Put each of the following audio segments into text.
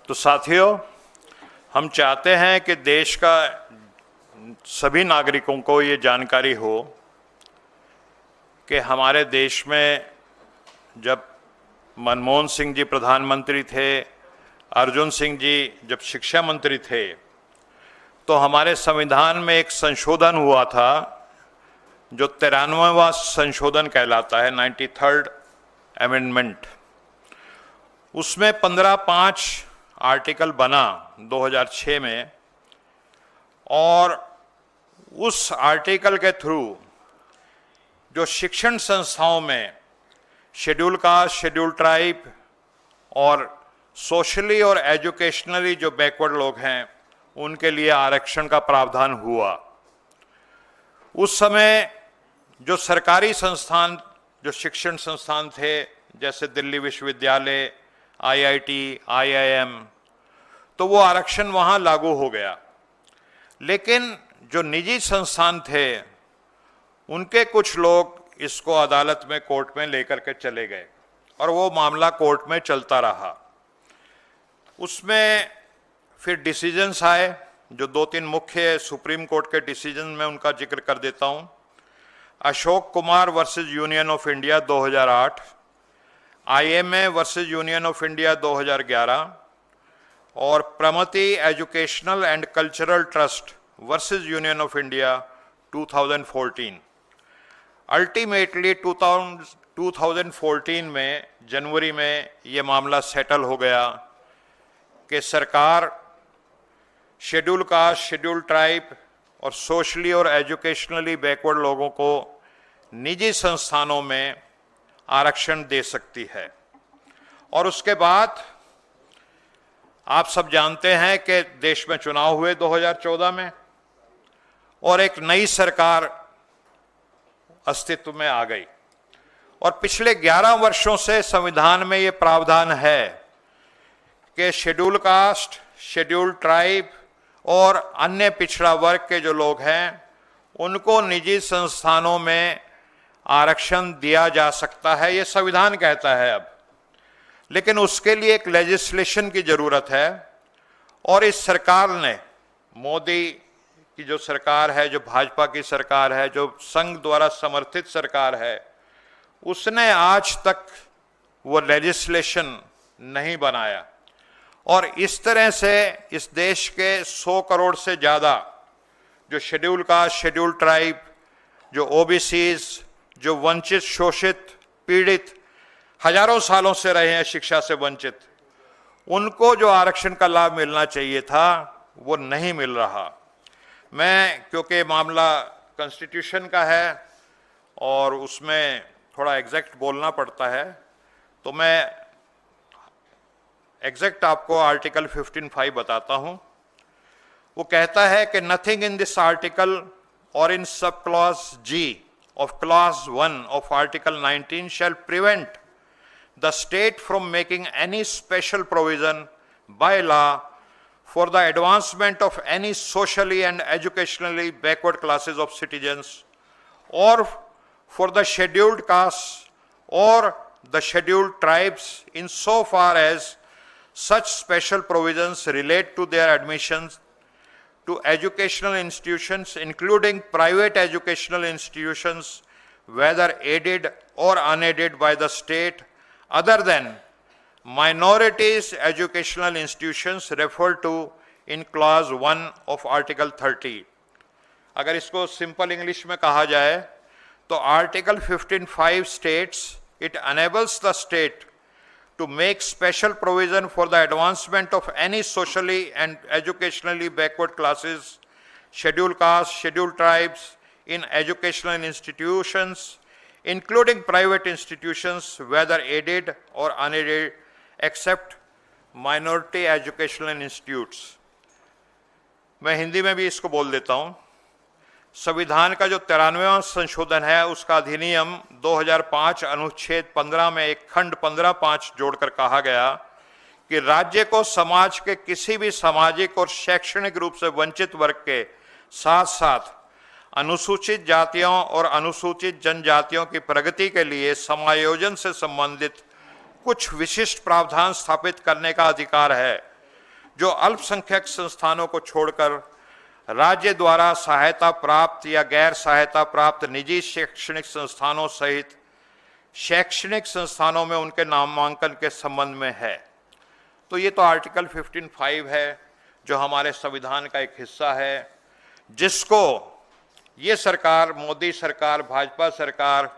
तो साथियों, हम चाहते हैं कि देश का सभी नागरिकों को ये जानकारी हो कि हमारे देश में जब मनमोहन सिंह जी प्रधानमंत्री थे, अर्जुन सिंह जी जब शिक्षा मंत्री थे, तो हमारे संविधान में एक संशोधन हुआ था जो 93वां संशोधन कहलाता है, 93rd अमेंडमेंट। उसमें 15(5) आर्टिकल बना 2006 में, और उस आर्टिकल के थ्रू जो शिक्षण संस्थाओं में शेड्यूल कास्ट, शेड्यूल ट्राइब और सोशली और एजुकेशनली जो बैकवर्ड लोग हैं उनके लिए आरक्षण का प्रावधान हुआ। उस समय जो सरकारी संस्थान, जो शिक्षण संस्थान थे, जैसे दिल्ली विश्वविद्यालय, IIT, IIM, तो वो आरक्षण वहाँ लागू हो गया। लेकिन जो निजी संस्थान थे उनके कुछ लोग इसको अदालत में, कोर्ट में लेकर के चले गए और वो मामला कोर्ट में चलता रहा। उसमें फिर डिसीजंस आए, जो 2-3 मुख्य सुप्रीम कोर्ट के डिसीजन में उनका जिक्र कर देता हूँ। Ashok Kumar versus union of India 2008, IMA versus union of India 2011 और Pramati educational and cultural trust versus union of India 2014। Ultimately 2014 में जनवरी में ये मामला सेटल हो गया कि सरकार शेड्यूल कास्ट, शेड्यूल ट्राइब और सोशली और एजुकेशनली बैकवर्ड लोगों को निजी संस्थानों में आरक्षण दे सकती है। और उसके बाद आप सब जानते हैं कि देश में चुनाव हुए 2014 में और एक नई सरकार अस्तित्व में आ गई। और पिछले 11 वर्षों से संविधान में ये प्रावधान है कि शेड्यूल कास्ट, शेड्यूल ट्राइब और अन्य पिछड़ा वर्ग के जो लोग हैं उनको निजी संस्थानों में आरक्षण दिया जा सकता है, ये संविधान कहता है अब। लेकिन उसके लिए एक लेजिस्लेशन की जरूरत है, और इस सरकार ने, मोदी की जो सरकार है, जो भाजपा की सरकार है, जो संघ द्वारा समर्थित सरकार है, उसने आज तक वो लेजिस्लेशन नहीं बनाया। और इस तरह से इस देश के 100 करोड़ से ज़्यादा जो शेड्यूल कास्ट, शेड्यूल ट्राइब, जो OBCs, जो वंचित, शोषित, पीड़ित हजारों सालों से रहे हैं शिक्षा से वंचित, उनको जो आरक्षण का लाभ मिलना चाहिए था वो नहीं मिल रहा। मैं, क्योंकि मामला कॉन्स्टिट्यूशन का है और उसमें थोड़ा एग्जैक्ट बोलना पड़ता है, तो मैं एग्जैक्ट आपको आर्टिकल 15(5) बताता हूं। वो कहता है कि नथिंग इन दिस आर्टिकल और इन सब clause G of clause 1 of article 19 shall prevent the state from making any special provision by law for the advancement of any socially and educationally backward classes of citizens, or for the scheduled castes or the scheduled tribes, in so far as such special provisions relate to their admissions to educational institutions, including private educational institutions, whether aided or unaided by the state, other than minorities educational institutions referred to in clause 1 of article 30। अगर इसको simple English में कहा जाए तो article 15(5) states it enables the state to make special provision for the advancement of any socially and educationally backward classes, scheduled castes, scheduled tribes in educational institutions, including private institutions, whether aided or unaided, except minority educational institutes। मैं हिंदी में भी इसको बोल देता हूँ। संविधान का जो 93वां संशोधन है उसका अधिनियम 2005 अनुच्छेद 15 में एक खंड 15(5) जोड़कर कहा गया कि राज्य को समाज के किसी भी सामाजिक और शैक्षणिक रूप से वंचित वर्ग के साथ साथ अनुसूचित जातियों और अनुसूचित जनजातियों की प्रगति के लिए समायोजन से संबंधित कुछ विशिष्ट प्रावधान स्थापित करने का अधिकार है, जो अल्पसंख्यक संस्थानों को छोड़कर राज्य द्वारा सहायता प्राप्त या गैर सहायता प्राप्त निजी शैक्षणिक संस्थानों सहित शैक्षणिक संस्थानों में उनके नामांकन के संबंध में है। तो ये तो आर्टिकल 15(5) है जो हमारे संविधान का एक हिस्सा है, जिसको ये सरकार, मोदी सरकार, भाजपा सरकार,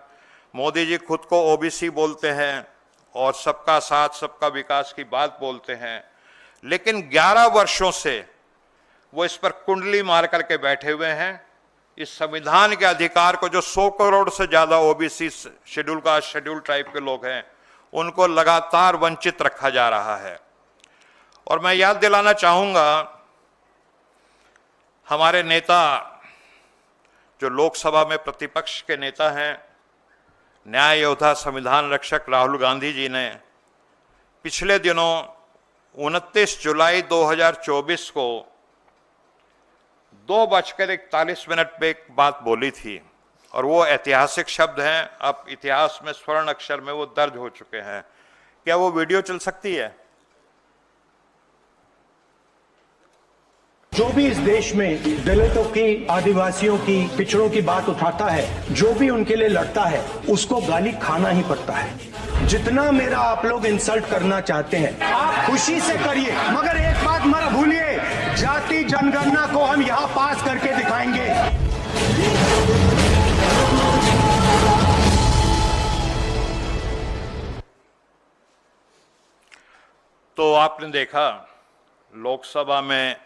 मोदी जी खुद को ओबीसी बोलते हैं और सबका साथ सबका विकास की बात बोलते हैं, लेकिन 11 वर्षों से वो इस पर कुंडली मार करके बैठे हुए हैं। इस संविधान के अधिकार को जो 100 करोड़ से ज्यादा OBC schedule caste, schedule tribe के लोग हैं, उनको लगातार वंचित रखा जा रहा है। और मैं याद दिलाना चाहूंगा, हमारे नेता जो लोकसभा में प्रतिपक्ष के नेता हैं, न्याय योद्धा, संविधान रक्षक राहुल गांधी जी ने पिछले दिनों 29 जुलाई 2024 को 2:41 पे एक बात बोली थी, और वो ऐतिहासिक शब्द हैं। अब इतिहास में स्वर्ण अक्षर में वो दर्ज हो चुके हैं। क्या वो वीडियो चल सकती है? जो भी इस देश में दलितों की, आदिवासियों की, पिछड़ों की बात उठाता है, जो भी उनके लिए लड़ता है, उसको गाली खाना ही पड़ता है। जितना मेरा आप लोग इंसल्ट करना चाहते हैं, आप खुशी से करिए, मगर एक बात मत भूलिए, जाति जनगणना को हम यहाँ पास करके दिखाएंगे। तो आपने देखा, लोकसभा में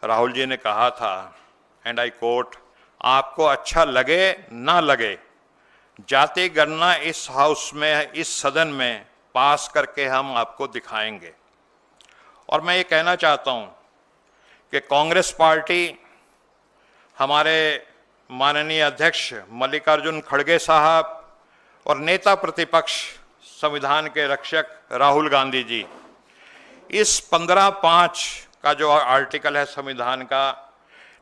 राहुल जी ने कहा था, एंड आई कोट, आपको अच्छा लगे ना लगे, जाति गणना इस हाउस में, इस सदन में पास करके हम आपको दिखाएंगे। और मैं ये कहना चाहता हूं कि कांग्रेस पार्टी, हमारे माननीय अध्यक्ष मल्लिकार्जुन खड़गे साहब और नेता प्रतिपक्ष, संविधान के रक्षक राहुल गांधी जी, इस 15(5) का जो आर्टिकल है संविधान का,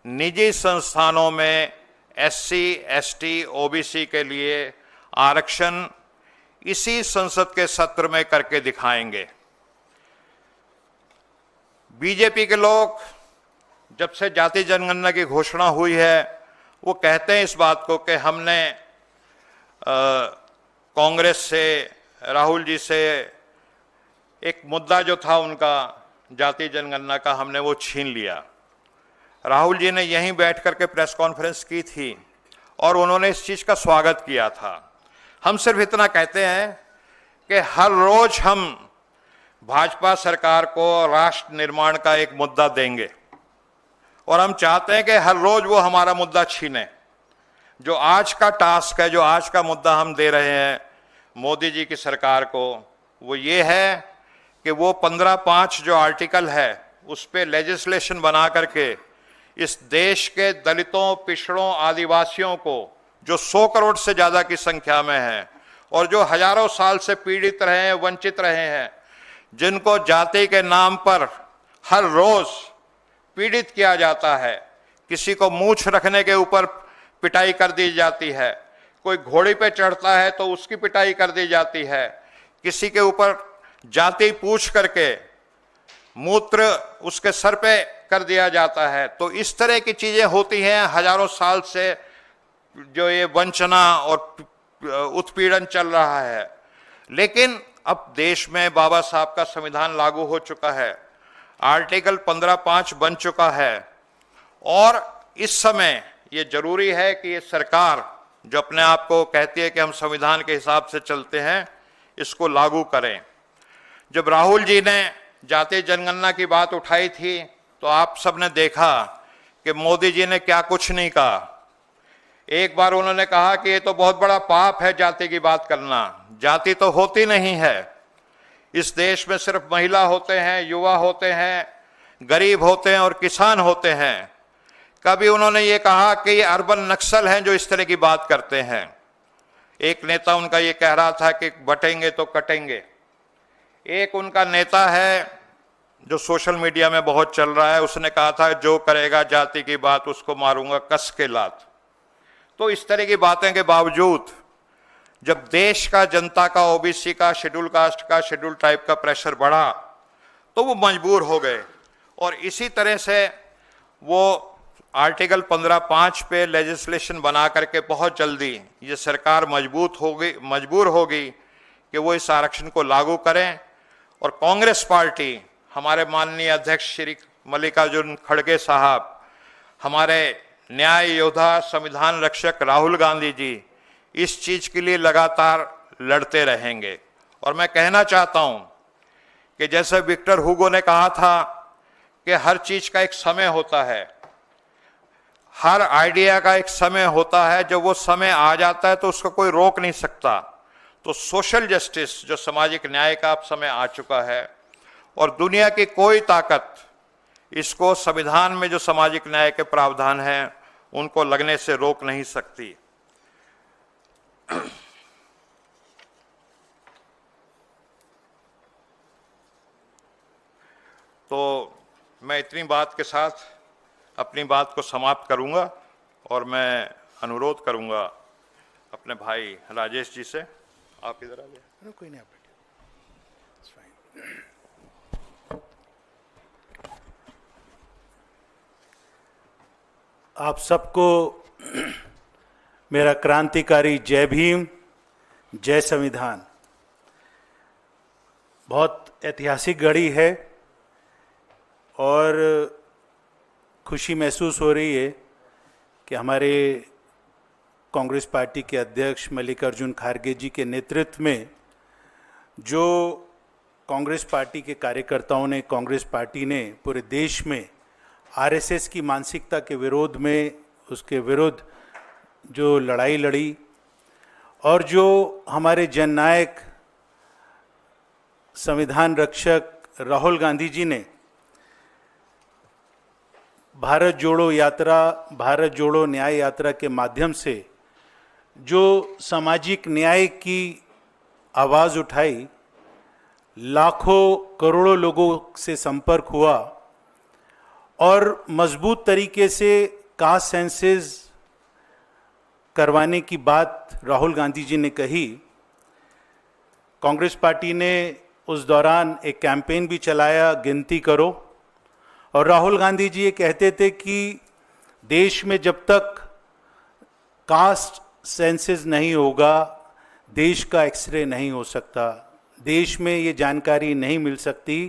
निजी संस्थानों में एससी, एसटी, ओबीसी के लिए आरक्षण इसी संसद के सत्र में करके दिखाएंगे। बीजेपी के लोग, जब से जाति जनगणना की घोषणा हुई है, वो कहते हैं इस बात को कि हमने कांग्रेस से, राहुल जी से एक मुद्दा जो था उनका जाति जनगणना का, हमने वो छीन लिया। राहुल जी ने यहीं बैठ करके प्रेस कॉन्फ्रेंस की थी और उन्होंने इस चीज का स्वागत किया था। हम सिर्फ इतना कहते हैं कि हर रोज हम भाजपा सरकार को राष्ट्र निर्माण का एक मुद्दा देंगे, और हम चाहते हैं कि हर रोज वो हमारा मुद्दा छीने। जो आज का टास्क है, जो आज का मुद्दा हम दे रहे हैं मोदी जी की सरकार को, वो ये है कि वो 15(5) जो आर्टिकल है, उस पे लेजिस्लेशन बना करके इस देश के दलितों, पिछड़ों, आदिवासियों को, जो 100 करोड़ से ज्यादा की संख्या में है और जो हजारों साल से पीड़ित रहे हैं, वंचित रहे हैं, जिनको जाति के नाम पर हर रोज पीड़ित किया जाता है, किसी को मूंछ रखने के ऊपर पिटाई कर दी जाती है, कोई घोड़ी पे चढ़ता है तो उसकी पिटाई कर दी जाती है, किसी के ऊपर जाति पूछ करके मूत्र उसके सर पे कर दिया जाता है। तो इस तरह की चीजें होती हैं हजारों साल से, जो ये वंचना और उत्पीड़न चल रहा है। लेकिन अब देश में बाबा साहब का संविधान लागू हो चुका है, आर्टिकल 15(5) बन चुका है, और इस समय ये जरूरी है कि ये सरकार, जो अपने आप को कहती है कि हम संविधान के हिसाब से चलते हैं, इसको लागू करें। जब राहुल जी ने जाति जनगणना की बात उठाई थी, तो आप सबने देखा कि मोदी जी ने क्या कुछ नहीं कहा। एक बार उन्होंने कहा कि ये तो बहुत बड़ा पाप है जाति की बात करना। जाति तो होती नहीं है, इस देश में सिर्फ महिला होते हैं, युवा होते हैं, गरीब होते हैं और किसान होते हैं। कभी उन्होंने ये कहा कि ये अर्बन नक्सल हैं जो इस तरह की बात करते हैं। एक नेता उनका ये कह रहा था कि बटेंगे तो कटेंगे। एक उनका नेता है जो सोशल मीडिया में बहुत चल रहा है, उसने कहा था जो करेगा जाति की बात उसको मारूंगा कस के लात। तो इस तरह की बातें के बावजूद जब देश का, जनता का, ओबीसी का, शेड्यूल कास्ट का, शेड्यूल ट्राइब का प्रेशर बढ़ा, तो वो मजबूर हो गए और इसी तरह से वो आर्टिकल 15(5) पे लेजिस्लेशन बना करके बहुत जल्दी ये सरकार मजबूर होगी कि वो इस आरक्षण को लागू करें। और कांग्रेस पार्टी, हमारे माननीय अध्यक्ष श्री मल्लिकार्जुन खड़गे साहब, हमारे न्याय योद्धा संविधान रक्षक राहुल गांधी जी इस चीज के लिए लगातार लड़ते रहेंगे। और मैं कहना चाहता हूं कि जैसे विक्टर हुगो ने कहा था कि हर चीज का एक समय होता है, हर आइडिया का एक समय होता है, जब वो समय आ जाता है तो उसको कोई रोक नहीं सकता। तो सोशल जस्टिस, जो सामाजिक न्याय का अब समय आ चुका है, और दुनिया की कोई ताकत इसको संविधान में जो सामाजिक न्याय के प्रावधान हैं उनको लगने से रोक नहीं सकती। तो मैं इतनी बात के साथ अपनी बात को समाप्त करूंगा और मैं अनुरोध करूंगा अपने भाई राजेश जी से, आप इधर आ जाइए। कोई नहीं, आप बैठिए। It's fine. आप सबको मेरा क्रांतिकारी जय भीम, जय संविधान। बहुत ऐतिहासिक घड़ी है और खुशी महसूस हो रही है कि हमारे कांग्रेस पार्टी के अध्यक्ष मल्लिकार्जुन खड़गे जी के नेतृत्व में जो कांग्रेस पार्टी के कार्यकर्ताओं ने, कांग्रेस पार्टी ने पूरे देश में आरएसएस की मानसिकता के विरोध में, उसके विरुद्ध जो लड़ाई लड़ी, और जो हमारे जननायक संविधान रक्षक राहुल गांधी जी ने भारत जोड़ो यात्रा, भारत जोड़ो न्याय यात्रा के माध्यम से जो सामाजिक न्याय की आवाज़ उठाई, लाखों करोड़ों लोगों से संपर्क हुआ और मजबूत तरीके से कास्ट सेंसस करवाने की बात राहुल गांधी जी ने कही। कांग्रेस पार्टी ने उस दौरान एक कैंपेन भी चलाया, गिनती करो, और राहुल गांधी जी ये कहते थे कि देश में जब तक कास्ट सेंसस नहीं होगा, देश का एक्सरे नहीं हो सकता, देश में ये जानकारी नहीं मिल सकती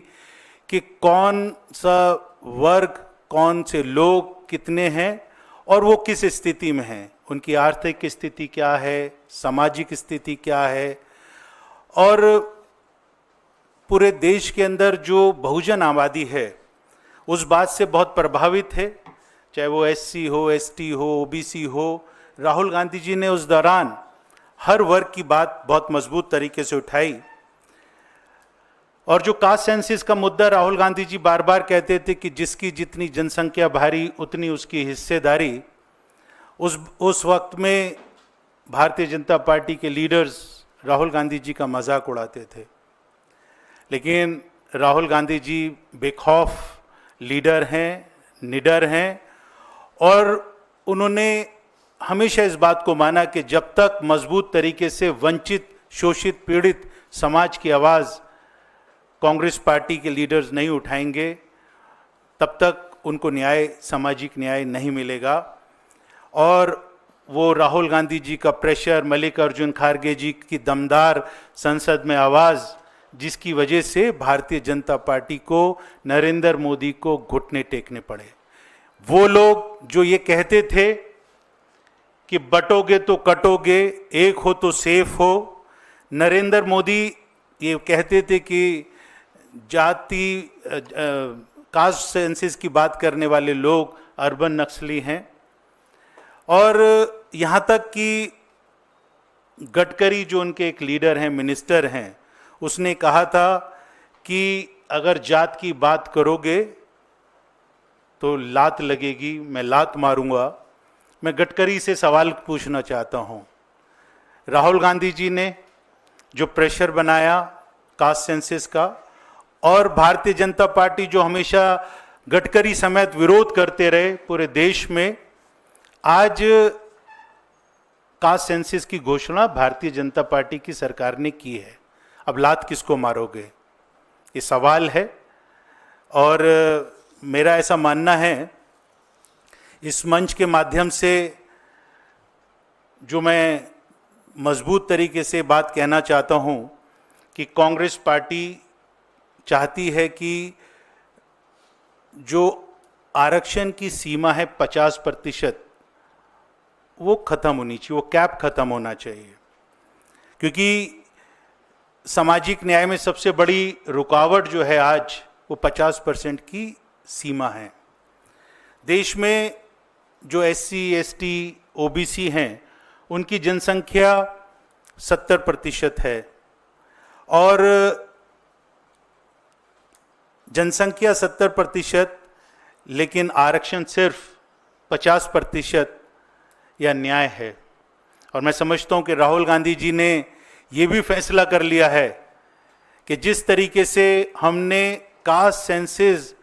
कि कौन सा वर्ग, कौन से लोग कितने हैं और वो किस स्थिति में हैं, उनकी आर्थिक स्थिति क्या है, सामाजिक स्थिति क्या है। और पूरे देश के अंदर जो बहुजन आबादी है उस बात से बहुत प्रभावित है, चाहे वो एससी हो, एसटी हो, ओबीसी हो। राहुल गांधी जी ने उस दौरान हर वर्ग की बात बहुत मजबूत तरीके से उठाई। और जो कास्ट सेंसस का मुद्दा, राहुल गांधी जी बार बार कहते थे कि जिसकी जितनी जनसंख्या भारी उतनी उसकी हिस्सेदारी। उस वक्त में भारतीय जनता पार्टी के लीडर्स राहुल गांधी जी का मजाक उड़ाते थे, लेकिन राहुल गांधी जी बेखौफ लीडर हैं, निडर हैं, और उन्होंने हमेशा इस बात को माना कि जब तक मजबूत तरीके से वंचित, शोषित, पीड़ित समाज की आवाज़ कांग्रेस पार्टी के लीडर्स नहीं उठाएंगे, तब तक उनको न्याय, सामाजिक न्याय नहीं मिलेगा। और वो राहुल गांधी जी का प्रेशर, मल्लिकार्जुन खड़गे जी की दमदार संसद में आवाज़, जिसकी वजह से भारतीय जनता पार्टी को, नरेंद्र मोदी को घुटने टेकने पड़े। वो लोग जो ये कहते थे कि बटोगे तो कटोगे, एक हो तो सेफ हो, नरेंद्र मोदी ये कहते थे कि जाति, कास्ट सेंसस की बात करने वाले लोग अर्बन नक्सली हैं। और यहाँ तक कि गडकरी जो उनके एक लीडर हैं, मिनिस्टर हैं, उसने कहा था कि अगर जात की बात करोगे तो लात लगेगी, मैं लात मारूंगा। मैं गडकरी से सवाल पूछना चाहता हूँ, राहुल गांधी जी ने जो प्रेशर बनाया कास्ट सेंसस का, और भारतीय जनता पार्टी जो हमेशा गडकरी समेत विरोध करते रहे पूरे देश में, आज कास्ट सेंसस की घोषणा भारतीय जनता पार्टी की सरकार ने की है। अब लात किसको मारोगे, ये सवाल है। और मेरा ऐसा मानना है, इस मंच के माध्यम से जो मैं मजबूत तरीके से बात कहना चाहता हूं कि कांग्रेस पार्टी चाहती है कि जो आरक्षण की सीमा है 50%, वो खत्म होनी चाहिए, वो कैप खत्म होना चाहिए। क्योंकि सामाजिक न्याय में सबसे बड़ी रुकावट जो है आज, वो 50% की सीमा है। देश में जो SC, ST, OBC हैं, उनकी जनसंख्या 70% है और जनसंख्या 70%, लेकिन आरक्षण सिर्फ 50% या न्याय है। और मैं समझता हूं कि राहुल गांधी जी ने ये भी फैसला कर लिया है कि जिस तरीके से हमने caste census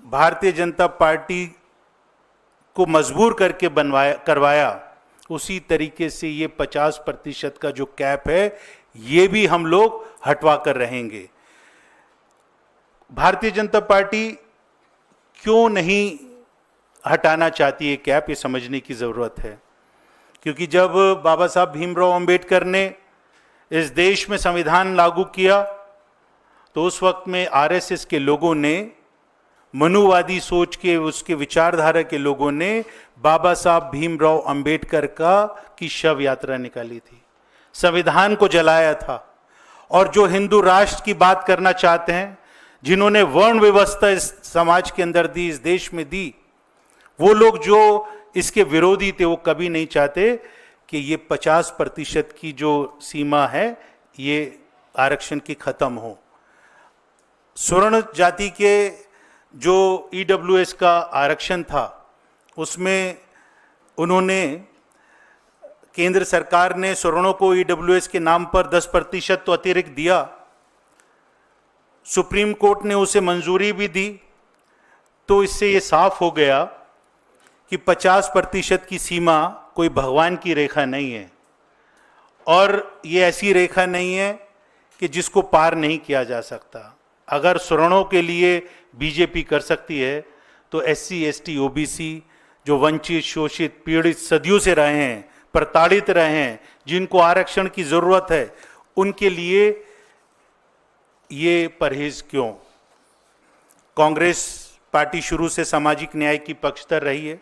Bharatiya Janata party को मजबूर करके करवाया, उसी तरीके से ये 50% का जो कैप है, ये भी हम लोग हटवा कर रहेंगे। भारतीय जनता पार्टी क्यों नहीं हटाना चाहती है कैप, ये समझने की ज़रूरत है। क्योंकि जब बाबा साहब भीमराव अंबेडकर ने इस देश में संविधान लागू किया, तो उस वक्त में RSS के लोगों ने, मनुवादी सोच के उसके विचारधारा के लोगों ने बाबा साहब भीमराव अंबेडकर की शव यात्रा निकाली थी, संविधान को जलाया था। और जो हिंदू राष्ट्र की बात करना चाहते हैं, जिन्होंने वर्ण व्यवस्था इस समाज के अंदर दी, इस देश में दी, वो लोग जो इसके विरोधी थे, वो कभी नहीं चाहते कि ये 50% की जो सीमा है, ये आरक्षण की खत्म हो। स्वर्ण जाति के जो EWS का आरक्षण था, उसमें उन्होंने, केंद्र सरकार ने सवर्णों को EWS के नाम पर 10% तो अतिरिक्त दिया। सुप्रीम कोर्ट ने उसे मंजूरी भी दी। तो इससे ये साफ हो गया कि 50% की सीमा कोई भगवान की रेखा नहीं है, और ये ऐसी रेखा नहीं है कि जिसको पार नहीं किया जा सकता। अगर सवर्णों के लिए बीजेपी कर सकती है, तो SC, ST, OBC जो वंचित, शोषित, पीड़ित सदियों से रहे हैं, प्रताड़ित रहे हैं, जिनको आरक्षण की जरूरत है, उनके लिए ये परहेज क्यों? कांग्रेस पार्टी शुरू से सामाजिक न्याय की पक्षधर रही है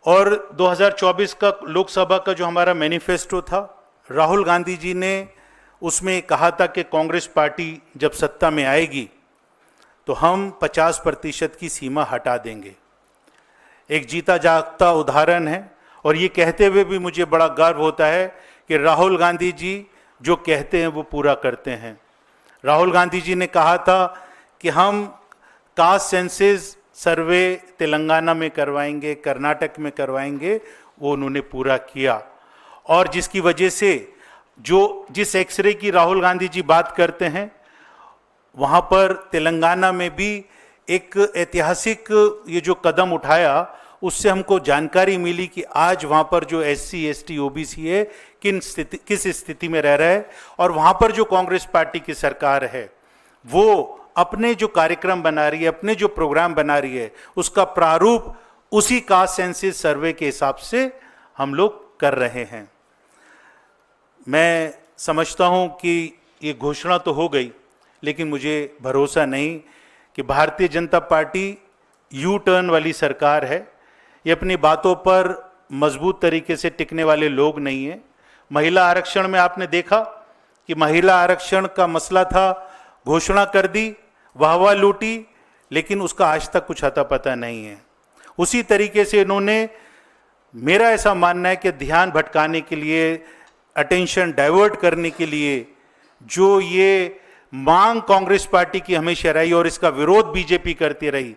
और 2024 का लोकसभा का जो हमारा मैनिफेस्टो था, राहुल गांधी जी ने उसमें कहा था कि कांग्रेस पार्टी जब सत्ता में आएगी तो हम 50% की सीमा हटा देंगे। एक जीता जागता उदाहरण है, और ये कहते हुए भी मुझे बड़ा गर्व होता है कि राहुल गांधी जी जो कहते हैं वो पूरा करते हैं। राहुल गांधी जी ने कहा था कि हम कास्ट सेंसस सर्वे तेलंगाना में करवाएंगे, कर्नाटक में करवाएंगे, वो उन्होंने पूरा किया। और जिसकी वजह से जिस एक्सरे की राहुल गांधी जी बात करते हैं, वहाँ पर तेलंगाना में भी एक ऐतिहासिक ये जो कदम उठाया, उससे हमको जानकारी मिली कि आज वहाँ पर जो SC, ST, OBC है, किस स्थिति में रह रहा है। और वहाँ पर जो कांग्रेस पार्टी की सरकार है, वो अपने जो कार्यक्रम बना रही है, अपने जो प्रोग्राम बना रही है, उसका प्रारूप उसी कास्ट सेंसस सर्वे के हिसाब से हम लोग कर रहे हैं। मैं समझता हूं कि ये घोषणा तो हो गई, लेकिन मुझे भरोसा नहीं कि Bharatiya Janata party U turn वाली सरकार है। ये अपनी बातों पर मजबूत तरीके से टिकने वाले लोग नहीं हैं। महिला आरक्षण में आपने देखा कि महिला आरक्षण का मसला था, घोषणा कर दी, वाहवाह लूटी, लेकिन उसका आज तक कुछ अता पता नहीं है। उसी तरीके से इन्होंने, मेरा ऐसा मानना है कि ध्यान भटकाने के लिए, अटेंशन डाइवर्ट करने के लिए जो ये मांग कांग्रेस पार्टी की हमेशा रही और इसका विरोध बीजेपी करती रही,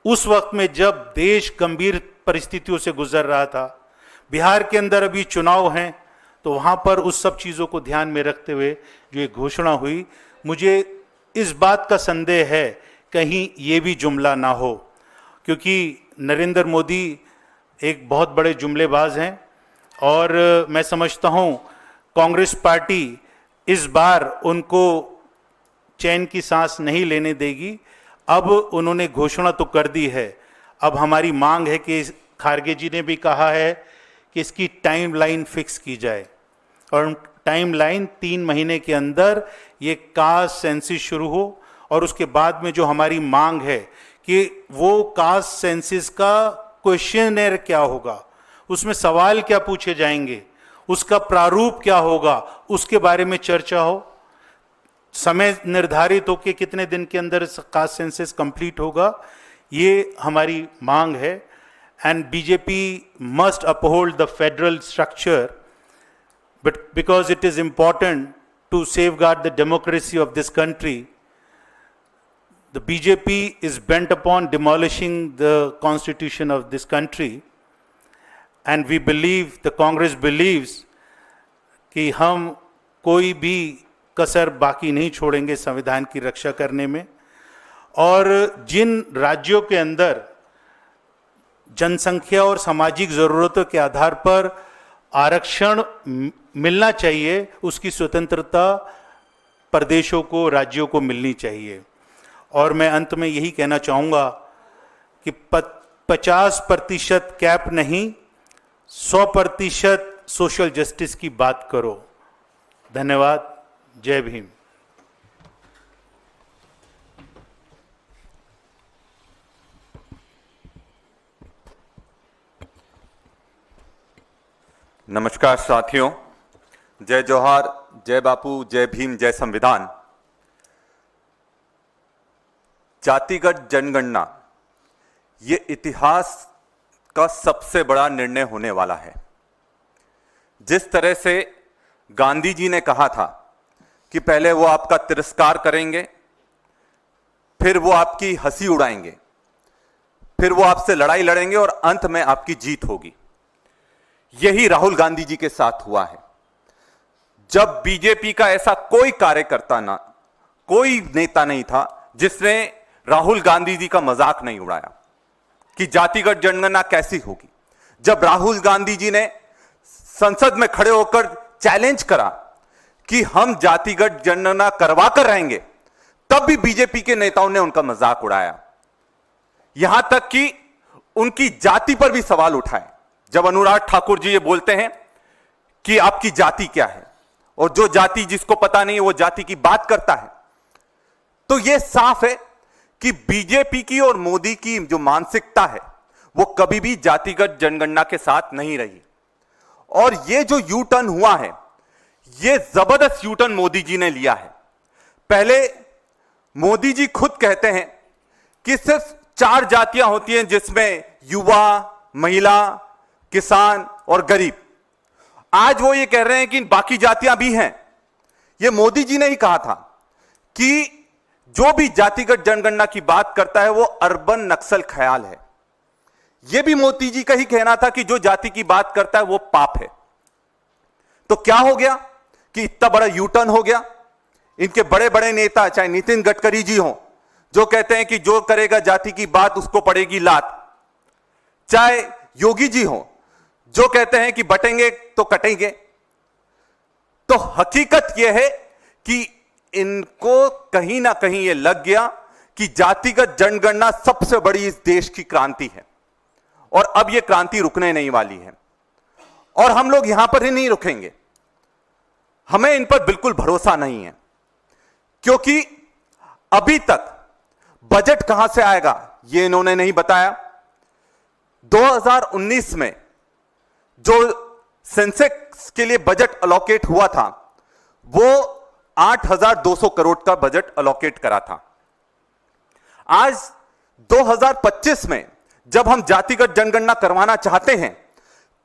उस वक्त में जब देश गंभीर परिस्थितियों से गुजर रहा था, बिहार के अंदर अभी चुनाव हैं, तो वहाँ पर उस सब चीज़ों को ध्यान में रखते हुए जो ये घोषणा हुई, मुझे इस बात का संदेह है कहीं ये भी जुमला ना हो, क्योंकि नरेंद्र मोदी एक बहुत बड़े जुमलेबाज हैं और मैं समझता हूँ कांग्रेस पार्टी इस बार उनको चैन की सांस नहीं लेने देगी। अब उन्होंने घोषणा तो कर दी है, अब हमारी मांग है कि खारगे जी ने भी कहा है कि इसकी टाइमलाइन फिक्स की जाए, और टाइमलाइन 3 महीने के अंदर ये कास्ट सेंसिस शुरू हो, और उसके बाद में जो हमारी मांग है कि वो कास्ट सेंसिस का क्वेश्चनर क्या होगा, उसमें सवाल क्या पूछे जाएंगे, उसका प्रारूप क्या होगा, उसके बारे में चर्चा हो। समय निर्धारित हो कि कितने दिन के अंदर कास्ट सेंसस कंप्लीट होगा, ये हमारी मांग है। And BJP must uphold the federal structure, but because it is important to safeguard the democracy of this country, the BJP is bent upon demolishing the constitution of this country, and we believe, the Congress believes, कि हम कोई भी कसर बाकी नहीं छोड़ेंगे संविधान की रक्षा करने में। और जिन राज्यों के अंदर जनसंख्या और सामाजिक जरूरतों के आधार पर आरक्षण मिलना चाहिए, उसकी स्वतंत्रता प्रदेशों को, राज्यों को मिलनी चाहिए। और मैं अंत में यही कहना चाहूँगा कि 50% कैप नहीं, 100% सोशल जस्टिस की बात करो। धन्यवाद। जय भीम। नमस्कार साथियों, जय जोहार, जय बापू, जय भीम, जय संविधान। जातिगत जनगणना ये इतिहास का सबसे बड़ा निर्णय होने वाला है। जिस तरह से गांधी जी ने कहा था कि पहले वो आपका तिरस्कार करेंगे, फिर वो आपकी हंसी उड़ाएंगे, फिर वो आपसे लड़ाई लड़ेंगे और अंत में आपकी जीत होगी, यही राहुल गांधी जी के साथ हुआ है। जब बीजेपी का ऐसा कोई कार्यकर्ता ना, कोई नेता नहीं था जिसने राहुल गांधी जी का मजाक नहीं उड़ाया कि जातिगत जनगणना कैसी होगी। जब राहुल गांधी जी ने संसद में खड़े होकर चैलेंज करा कि हम जातिगत जनगणना करवा कर रहेंगे, तब भी बीजेपी के नेताओं ने उनका मजाक उड़ाया, यहां तक कि उनकी जाति पर भी सवाल उठाए। जब अनुराग ठाकुर जी ये बोलते हैं कि आपकी जाति क्या है, और जो जाति जिसको पता नहीं वो जाति की बात करता है, तो यह साफ है कि बीजेपी की और मोदी की जो मानसिकता है वो कभी भी जातिगत जनगणना के साथ नहीं रही। और ये जो यू टर्न हुआ है, ये जबरदस्त यू टर्न मोदी जी ने लिया है। पहले मोदी जी खुद कहते हैं कि सिर्फ 4 जातियां होती हैं, जिसमें युवा, महिला, किसान और गरीब। आज वो ये कह रहे हैं कि बाकी जातियां भी हैं। ये मोदी जी ने ही कहा था कि जो भी जातिगत जनगणना की बात करता है वो अर्बन नक्सल ख्याल है। यह भी मोदी जी का ही कहना था कि जो जाति की बात करता है वो पाप है। तो क्या हो गया कि इतना बड़ा यू टर्न हो गया। इनके बड़े बड़े नेता, चाहे नितिन गडकरी जी हो, जो कहते हैं कि जो करेगा जाति की बात उसको पड़ेगी लात, चाहे योगी जी हो, जो कहते हैं कि बटेंगे तो कटेंगे। तो हकीकत यह है कि इनको कहीं ना कहीं यह लग गया कि जातिगत जनगणना सबसे बड़ी इस देश की क्रांति है, और अब यह क्रांति रुकने नहीं वाली है। और हम लोग यहां पर ही नहीं रुकेंगे। हमें इन पर बिल्कुल भरोसा नहीं है, क्योंकि अभी तक बजट कहां से आएगा यह इन्होंने नहीं बताया। 2019 में जो सेंसेक्स के लिए बजट अलोकेट हुआ था वो 8,200 करोड़ का बजट अलोकेट करा था। आज 2025 में जब हम जातिगत जनगणना करवाना चाहते हैं,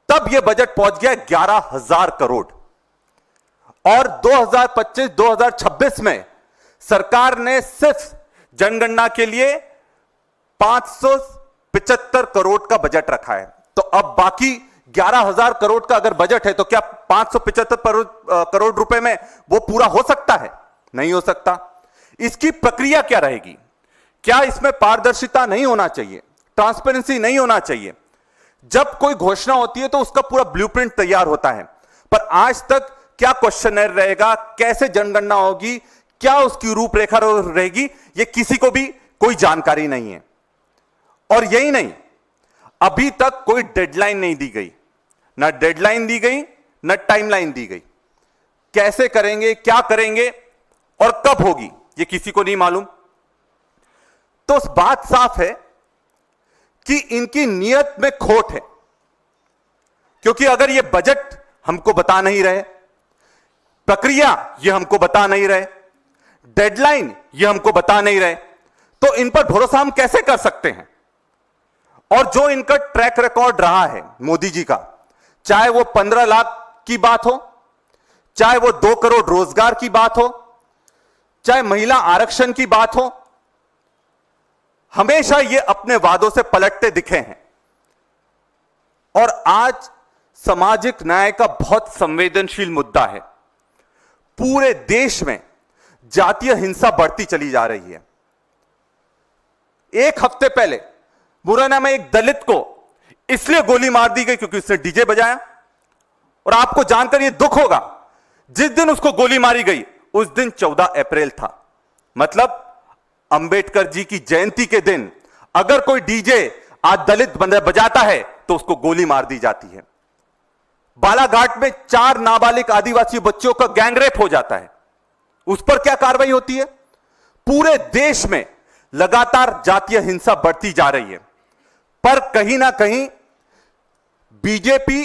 तब यह बजट पहुंच गया 11,000 करोड़। और 2025-2026 में सरकार ने सिर्फ जनगणना के लिए 575 करोड़ का बजट रखा है। तो अब बाकी 11,000 करोड़ का अगर बजट है तो क्या 575 करोड़ रुपए में वो पूरा हो सकता है? नहीं हो सकता। इसकी प्रक्रिया क्या रहेगी? क्या इसमें पारदर्शिता नहीं होना चाहिए, ट्रांसपेरेंसी नहीं होना चाहिए? जब कोई घोषणा होती है तो उसका पूरा ब्लूप्रिंट तैयार होता है, पर आज तक क्या क्वेश्चनर रहेगा, कैसे जनगणना होगी, क्या उसकी रूपरेखा रहेगी, ये किसी को भी कोई जानकारी नहीं है। और यही नहीं, अभी तक कोई डेडलाइन नहीं दी गई, ना डेडलाइन दी गई ना टाइमलाइन दी गई। कैसे करेंगे, क्या करेंगे और कब होगी, ये किसी को नहीं मालूम। तो उस बात साफ है कि इनकी नीयत में खोट है, क्योंकि अगर ये बजट हमको बता नहीं रहे, प्रक्रिया ये हमको बता नहीं रहे, डेडलाइन ये हमको बता नहीं रहे, तो इन पर भरोसा हम कैसे कर सकते हैं। और जो इनका ट्रैक रिकॉर्ड रहा है मोदी जी का, चाहे वो 15 लाख की बात हो, चाहे वो 2 करोड़ रोजगार की बात हो, चाहे महिला आरक्षण की बात हो, हमेशा ये अपने वादों से पलटते दिखे हैं। और आज सामाजिक न्याय का बहुत संवेदनशील मुद्दा है। पूरे देश में जातीय हिंसा बढ़ती चली जा रही है। एक हफ्ते पहले मुरैना में एक दलित को इसलिए गोली मार दी गई क्योंकि उसने डीजे बजाया। और आपको जानकर यह दुख होगा, जिस दिन उसको गोली मारी गई उस दिन 14 अप्रैल था। मतलब अंबेडकर जी की जयंती के दिन अगर कोई डीजे आज दलित बजाता है तो उसको गोली मार दी जाती है। बालाघाट में 4 नाबालिग आदिवासी बच्चों का गैंगरेप हो जाता है, उस पर क्या कार्रवाई होती है। पूरे देश में लगातार जातीय हिंसा बढ़ती जा रही है, पर कहीं ना कहीं बीजेपी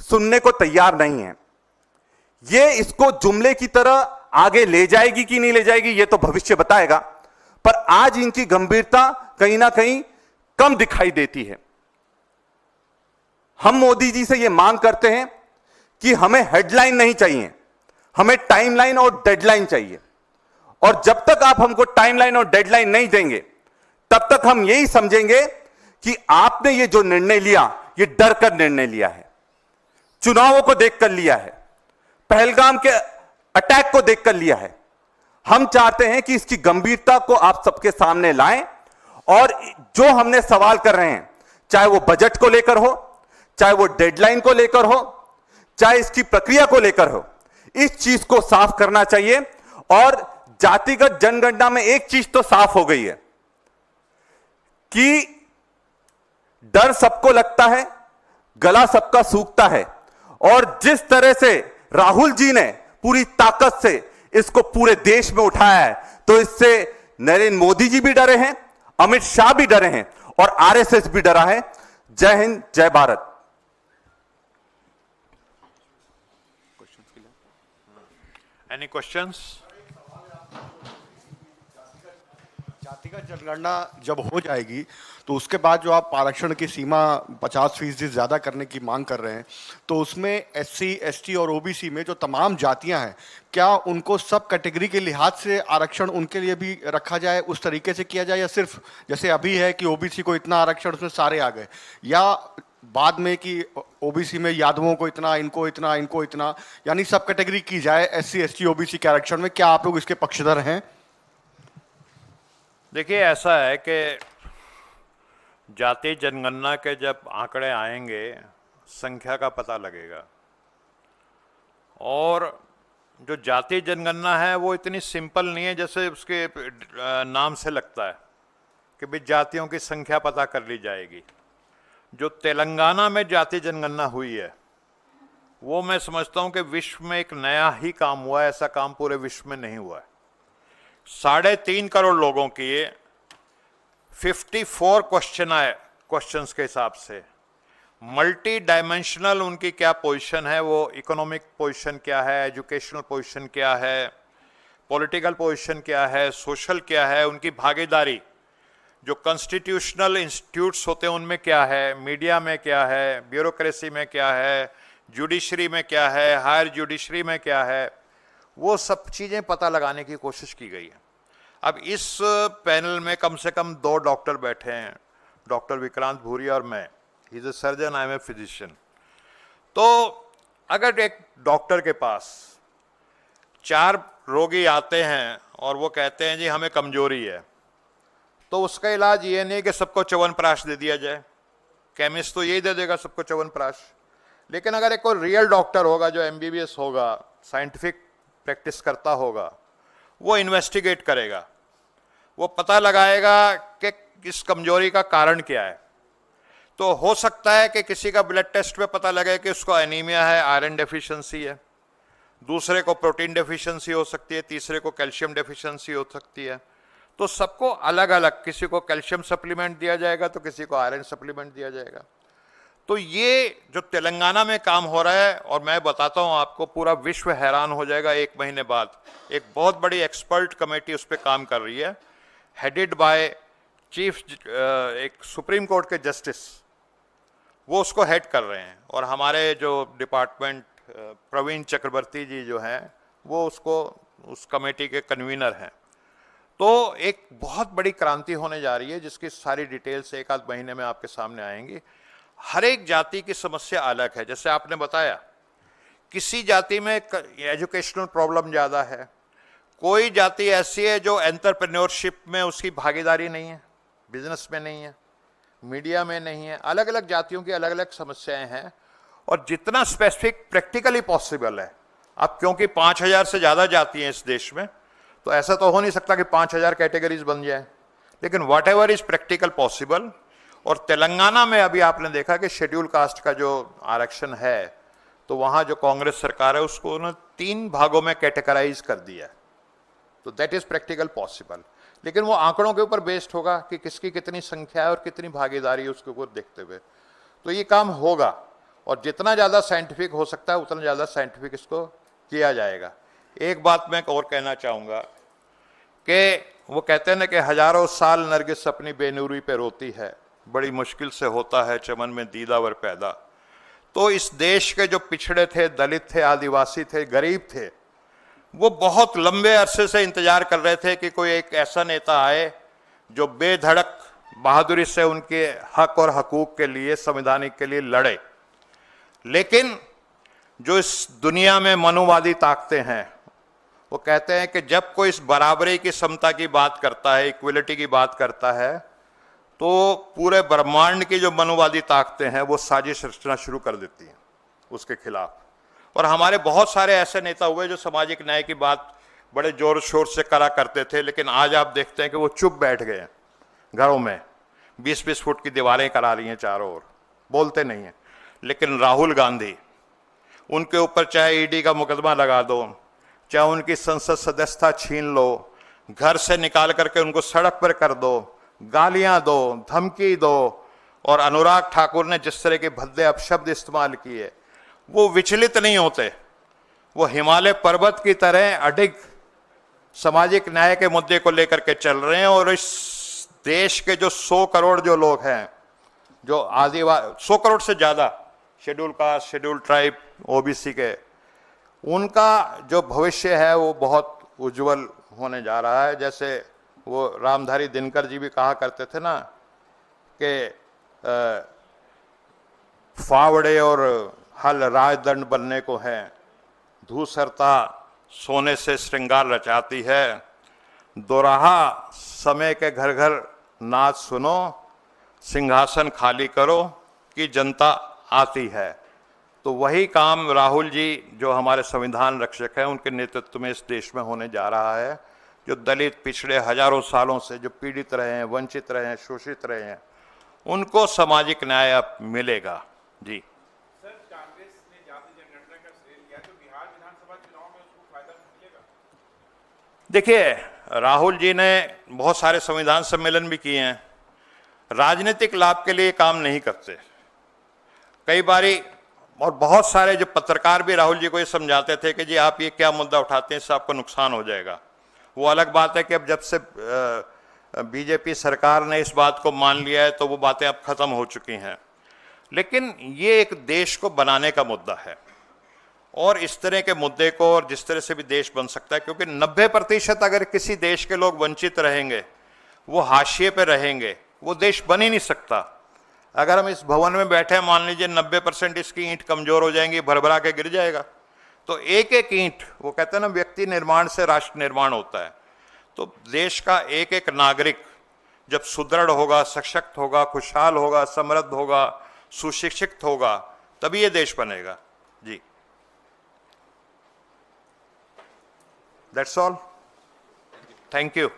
सुनने को तैयार नहीं है। ये इसको जुमले की तरह आगे ले जाएगी कि नहीं ले जाएगी, ये तो भविष्य बताएगा, पर आज इनकी गंभीरता कहीं ना कहीं कम दिखाई देती है। हम मोदी जी से यह मांग करते हैं कि हमें हेडलाइन नहीं चाहिए, हमें टाइमलाइन और डेडलाइन चाहिए। और जब तक आप हमको टाइमलाइन और डेडलाइन नहीं देंगे, तब तक हम यही समझेंगे कि आपने ये जो निर्णय लिया, ये डर कर निर्णय लिया है, चुनावों को देखकर लिया है, पहलगाम के अटैक को देखकर लिया है। हम चाहते हैं कि इसकी गंभीरता को आप सबके सामने लाएं और जो हमने सवाल कर रहे हैं, चाहे वो बजट को लेकर हो, चाहे वो डेडलाइन को लेकर हो, चाहे इसकी प्रक्रिया को लेकर हो, इस चीज को साफ करना चाहिए। और जातिगत जनगणना में एक चीज तो साफ हो गई है कि डर सबको लगता है, गला सबका सूखता है। और जिस तरह से राहुल जी ने पूरी ताकत से इसको पूरे देश में उठाया है, तो इससे नरेंद्र मोदी जी भी डरे हैं, अमित शाह भी डरे हैं और आरएसएस भी डरा है। जय हिंद, जय भारत। Any questions? जातिगत जनगणना जब हो जाएगी तो उसके बाद जो आप आरक्षण की सीमा 50% ज़्यादा करने की मांग कर रहे हैं, तो उसमें एससी, एसटी और ओबीसी में जो तमाम जातियां हैं, क्या उनको सब कैटेगरी के लिहाज से आरक्षण उनके लिए भी रखा जाए, उस तरीके से किया जाए, या सिर्फ जैसे अभी है कि ओबीसी को इतना आरक्षण उसमें सारे आ गए, या बाद में कि ओबीसी में यादवों को इतना, इनको इतना, इनको इतना, यानी सब कैटेगरी की जाए एससी, एसटी, ओबीसी के आरक्षण में? क्या आप लोग इसके पक्षधर हैं? देखिए, ऐसा है कि जाति जनगणना के जब आंकड़े आएंगे, संख्या का पता लगेगा। और जो जाति जनगणना है वो इतनी सिंपल नहीं है जैसे उसके नाम से लगता है कि भाई जातियों की संख्या पता कर ली जाएगी। जो तेलंगाना में जाति जनगणना हुई है, वो मैं समझता हूं कि विश्व में एक नया ही काम हुआ है, ऐसा काम पूरे विश्व में नहीं हुआ है। 3.5 करोड़ लोगों की 54 क्वेश्चन आए, क्वेश्चंस के हिसाब से मल्टी डायमेंशनल उनकी क्या पोजीशन है, वो इकोनॉमिक पोजीशन क्या है, एजुकेशनल पोजीशन क्या है, पॉलिटिकल पोजीशन क्या है, सोशल क्या है, उनकी भागीदारी जो कॉन्स्टिट्यूशनल इंस्टीट्यूट्स होते हैं उनमें क्या है, मीडिया में क्या है, ब्यूरोक्रेसी में क्या है, जुडिशरी में क्या है, हायर जुडिशरी में क्या है, वो सब चीज़ें पता लगाने की कोशिश की गई है। अब इस पैनल में कम से कम 2 डॉक्टर बैठे हैं, डॉक्टर विक्रांत भूरिया और मैं। He is a surgeon, I am a physician. तो अगर एक डॉक्टर के पास 4 रोगी आते हैं और वो कहते हैं जी हमें कमजोरी है, तो उसका इलाज ये नहीं कि सबको च्यवनप्राश दे दिया जाए, केमिस्ट तो यही दे देगा सबको च्यवनप्राश। लेकिन अगर एक कोई रियल डॉक्टर होगा जो एमबीबीएस होगा, साइंटिफिक प्रैक्टिस करता होगा, वो इन्वेस्टिगेट करेगा, वो पता लगाएगा कि इस कमजोरी का कारण क्या है। तो हो सकता है कि किसी का ब्लड टेस्ट पे पता लगे कि उसको एनीमिया है, आयरन डेफिशिएंसी है, दूसरे को प्रोटीन डेफिशिएंसी हो सकती है, तीसरे को कैल्शियम डेफिशिएंसी हो सकती है। तो सबको अलग अलग, किसी को कैल्शियम सप्लीमेंट दिया जाएगा तो किसी को आयरन सप्लीमेंट दिया जाएगा। तो ये जो तेलंगाना में काम हो रहा है, और मैं बताता हूं आपको, पूरा विश्व हैरान हो जाएगा। 1 महीने बाद एक बहुत बड़ी एक्सपर्ट कमेटी उस पर काम कर रही है, हेडेड बाय चीफ, एक सुप्रीम कोर्ट के जस्टिस, वो उसको हेड कर रहे हैं। और हमारे जो डिपार्टमेंट प्रवीण चक्रवर्ती जी जो हैं, वो उस कमेटी के कन्वीनर हैं। तो एक बहुत बड़ी क्रांति होने जा रही है, जिसकी सारी डिटेल्स 1 आध महीने में आपके सामने आएंगी। हर एक जाति की समस्या अलग है। जैसे आपने बताया, किसी जाति में एजुकेशनल प्रॉब्लम ज़्यादा है, कोई जाति ऐसी है जो एंटरप्रेन्योरशिप में उसकी भागीदारी नहीं है, बिजनेस में नहीं है, मीडिया में नहीं है। अलग अलग जातियों की अलग अलग समस्याएं हैं, और जितना स्पेसिफिक प्रैक्टिकली पॉसिबल है। अब क्योंकि 5000 से ज़्यादा जाति हैं इस देश में, तो ऐसा तो हो नहीं सकता कि 5000 कैटेगरीज बन जाए, लेकिन what ever is practical possible. और तेलंगाना में अभी आपने देखा कि शेड्यूल कास्ट का जो आरक्षण है, तो वहाँ जो कांग्रेस सरकार है उसको उन्होंने 3 भागों में कैटेगराइज कर दिया। तो दैट इज प्रैक्टिकल पॉसिबल, लेकिन वो आंकड़ों के ऊपर बेस्ड होगा कि किसकी कितनी संख्या है और कितनी भागीदारी है, उसके ऊपर देखते हुए तो ये काम होगा। और जितना ज़्यादा साइंटिफिक हो सकता है उतना ज़्यादा साइंटिफिक इसको किया जाएगा। एक बात मैं और कहना चाहूँगा कि वो कहते हैं ना कि हजारों साल नरगिस अपनी बेनूरी पे रोती है, बड़ी मुश्किल से होता है चमन में दीदावर पैदा। तो इस देश के जो पिछड़े थे, दलित थे, आदिवासी थे, गरीब थे, वो बहुत लंबे अरसे से इंतजार कर रहे थे कि कोई एक ऐसा नेता आए जो बेधड़क बहादुरी से उनके हक और हकूक के लिए, संवैधानिक के लिए लड़े। लेकिन जो इस दुनिया में मनुवादी ताकतें हैं, वो कहते हैं कि जब कोई इस बराबरी की, समता की बात करता है, इक्वलिटी की बात करता है, तो पूरे ब्रह्मांड की जो मनुवादी ताकतें हैं वो साजिश रचना शुरू कर देती हैं उसके खिलाफ। और हमारे बहुत सारे ऐसे नेता हुए जो सामाजिक न्याय की बात बड़े जोर शोर से करा करते थे, लेकिन आज आप देखते हैं कि वो चुप बैठ गए हैं घरों में, 20-20 फुट की दीवारें करा रही हैं चारों ओर, बोलते नहीं हैं। लेकिन राहुल गांधी, उनके ऊपर चाहे ईडी का मुकदमा लगा दो, चाहे उनकी संसद सदस्यता छीन लो, घर से निकाल करके उनको सड़क पर कर दो, गालियां दो, धमकी दो, और अनुराग ठाकुर ने जिस तरह के भद्दे अपशब्द इस्तेमाल किए, वो विचलित नहीं होते। वो हिमालय पर्वत की तरह अडिग सामाजिक न्याय के मुद्दे को लेकर के चल रहे हैं। और इस देश के जो 100 करोड़ जो लोग हैं, जो आदिवासी, 100 करोड़ से ज़्यादा schedule caste, schedule tribe, OBC के, उनका जो भविष्य है वो बहुत उज्जवल होने जा रहा है। जैसे वो रामधारी दिनकर जी भी कहा करते थे ना कि फावड़े और हल राजदंड बनने को है, धूसरता सोने से श्रृंगार रचाती है, दोराहा समय के घर घर नाच सुनो, सिंहासन खाली करो कि जनता आती है। तो वही काम राहुल जी, जो हमारे संविधान रक्षक हैं, उनके नेतृत्व में इस देश में होने जा रहा है। जो दलित, पिछड़े, हजारों सालों से जो पीड़ित रहे हैं, वंचित रहे हैं, शोषित रहे हैं, उनको सामाजिक न्याय अब मिलेगा। जी सर, कांग्रेस ने जाति जनगणना का श्रेय लिया, तो बिहार विधानसभा चुनाव में उसको फायदा मिलेगा? देखिए, राहुल जी ने बहुत सारे संविधान सम्मेलन भी किए हैं, राजनीतिक लाभ के लिए काम नहीं करते कई बारी। और बहुत सारे जो पत्रकार भी राहुल जी को ये समझाते थे कि जी आप ये क्या मुद्दा उठाते हैं, इससे आपको नुकसान हो जाएगा। वो अलग बात है कि अब जब से बीजेपी सरकार ने इस बात को मान लिया है तो वो बातें अब खत्म हो चुकी हैं। लेकिन ये एक देश को बनाने का मुद्दा है, और इस तरह के मुद्दे को, और जिस तरह से भी देश बन सकता है, क्योंकि 90% अगर किसी देश के लोग वंचित रहेंगे, वो हाशिए पे रहेंगे, वो देश बन ही नहीं सकता। अगर हम इस भवन में बैठे हैं, मान लीजिए 90% इसकी ईंट कमजोर हो जाएंगी, भरभरा के गिर जाएगा। तो एक एक ईंट, वो कहते हैं ना, व्यक्ति निर्माण से राष्ट्र निर्माण होता है। तो देश का एक एक नागरिक जब सुदृढ़ होगा, सशक्त होगा, खुशहाल होगा, समृद्ध होगा, सुशिक्षित होगा, तभी ये देश बनेगा। जी, दैट्स ऑल। Thank you.